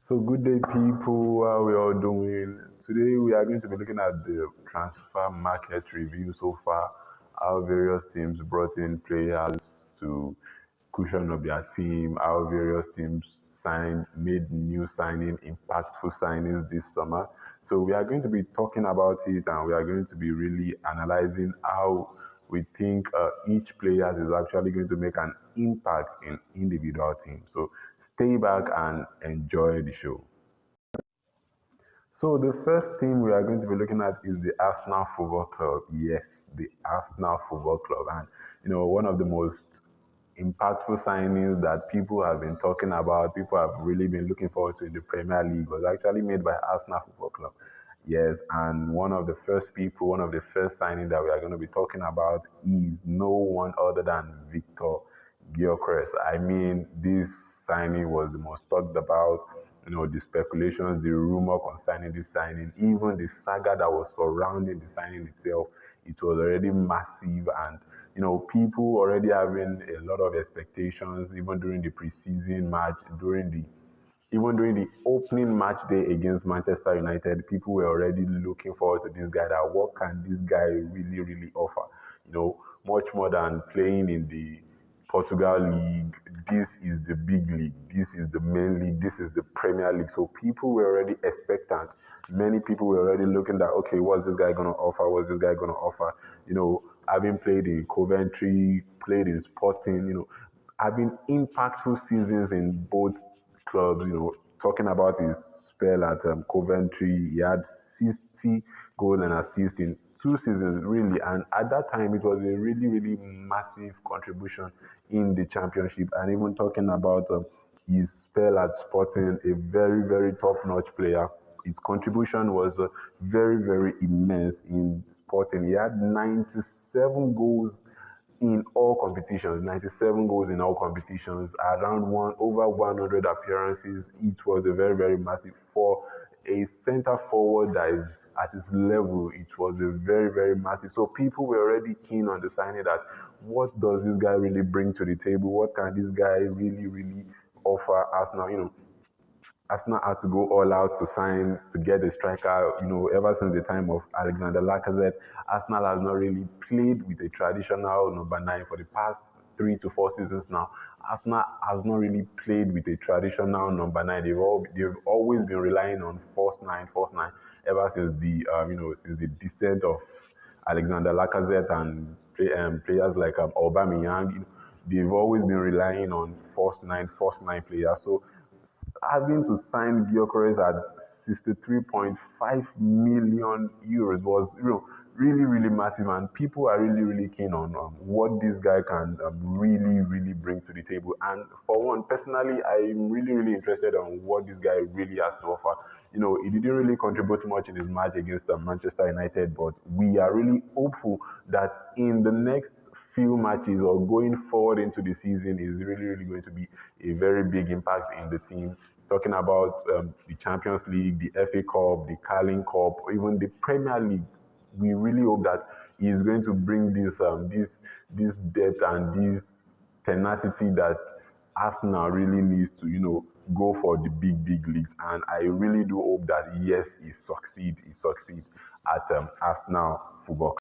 So good day, people. How we all doing? Today we are going to be looking at the transfer market review so far. How various teams brought in players to cushion up their team. How various teams made new impactful signings this summer. So we are going to be talking about it, and we are going to be really analyzing how we think each player is actually going to make an impact in individual teams. So stay back and enjoy the show. So the first team we are going to be looking at is the Arsenal Football Club. Yes, the Arsenal Football Club. And one of the most impactful signings that people have been talking about, people have really been looking forward to in the Premier League was actually made by Arsenal Football Club. Yes, and one of the first signings that we are going to be talking about is no one other than Viktor Gyokeres. I mean, this signing was the most talked about. The speculations, the rumor concerning this signing, even the saga that was surrounding the signing itself, it was already massive. And people already having a lot of expectations, even during the preseason match, even during the opening match day against Manchester United, people were already looking forward to this guy. That what can this guy really, really offer? Much more than playing in the Portugal League. This is the big league. This is the main league. This is the Premier League. So people were already expectant. Many people were already looking at, okay, what's this guy going to offer? What's this guy going to offer? Having played in Coventry, played in Sporting, having impactful seasons in both clubs, talking about his spell at Coventry, he had 60 goals and assists in 2 seasons, really. And at that time, it was a really, really massive contribution in the championship. And even talking about his spell at Sporting, a very, very top-notch player. His contribution was very, very immense in Sporting. He had 97 goals in all competitions, 97 goals in all competitions, around over 100 appearances. It was a very, very massive for a centre forward that is at his level. It was a very, very massive. So people were already keen on the signing that what does this guy really bring to the table? What can this guy really, really offer Arsenal? Arsenal had to go all out to get a striker. Ever since the time of Alexander Lacazette, Arsenal has not really played with a traditional number 9 for the past 3 to 4 seasons now. Arsenal has not really played with a traditional number 9. They've always been relying on false nine, ever since the descent of Alexander Lacazette and players like Aubameyang. They've always been relying on false nine players. So having to sign Gyokeres at 63.5 million euros was, really, really massive, and people are really, really keen on what this guy can really, really bring to the table. And for one, personally, I'm really, really interested on what this guy really has to offer. He didn't really contribute much in his match against Manchester United, but we are really hopeful that in the next few matches or going forward into the season is really, really going to be a very big impact in the team. Talking about the Champions League, the FA Cup, the Carling Cup, or even the Premier League, we really hope that he is going to bring this depth and this tenacity that Arsenal really needs to go for the big leagues. And I really do hope that yes, he succeed at Arsenal Football Club.